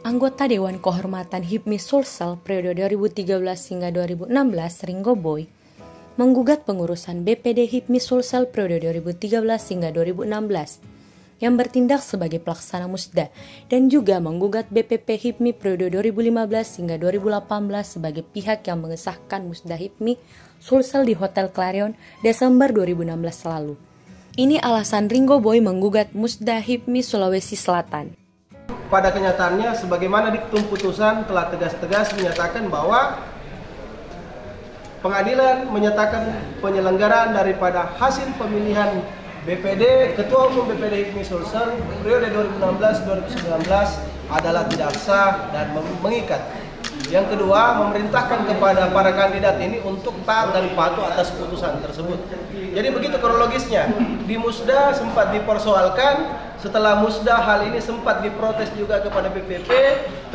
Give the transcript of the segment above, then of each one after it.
Anggota Dewan Kehormatan HIPMI Sulsel periode 2013 hingga 2016 Ringo Boy menggugat pengurusan BPD HIPMI Sulsel periode 2013 hingga 2016 yang bertindak sebagai pelaksana musda dan juga menggugat BPP HIPMI periode 2015 hingga 2018 sebagai pihak yang mengesahkan musda HIPMI Sulsel di Hotel Clarion Desember 2016 lalu. Ini alasan Ringo Boy menggugat musda HIPMI Sulawesi Selatan. Pada kenyataannya, sebagaimana diktum putusan telah tegas-tegas menyatakan bahwa pengadilan menyatakan penyelenggaraan daripada hasil pemilihan BPD, Ketua Umum BPD HIPMI Sulsel periode 2016-2019 adalah tidak sah dan mengikat. Yang kedua, memerintahkan kepada para kandidat ini untuk taat dan patuh atas putusan tersebut. Jadi begitu kronologisnya. Di musda sempat dipersoalkan, setelah musda hal ini sempat diprotes juga kepada BPP,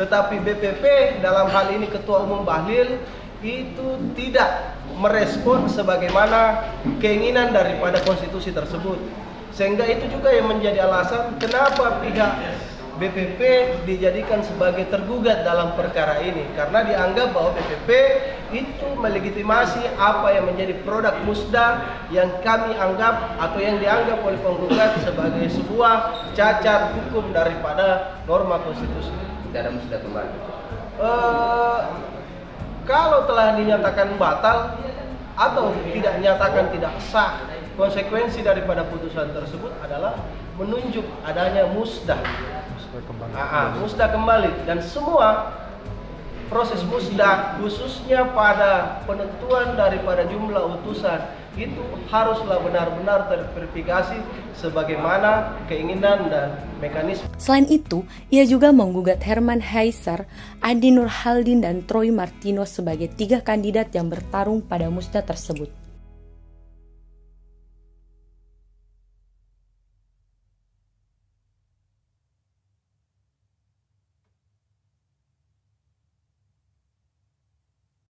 tetapi BPP dalam hal ini Ketua Umum Bahlil itu tidak merespon sebagaimana keinginan daripada konstitusi tersebut. Sehingga itu juga yang menjadi alasan kenapa pihak BPP dijadikan sebagai tergugat dalam perkara ini, karena dianggap bahwa BPP itu melegitimasi apa yang menjadi produk musda yang kami anggap atau yang dianggap oleh penggugat sebagai sebuah cacat hukum daripada norma konstitusi. Tidak ada musda kembali. Kalau telah dinyatakan batal atau tidak dinyatakan tidak sah, konsekuensi daripada putusan tersebut adalah menunjuk adanya musda kembali dan semua proses musda khususnya pada penentuan daripada jumlah utusan itu haruslah benar-benar terverifikasi sebagaimana keinginan dan mekanisme. Selain itu, ia juga menggugat Herman Heiser, Adi Nurhaldin dan Troy Martino sebagai 3 kandidat yang bertarung pada musda tersebut.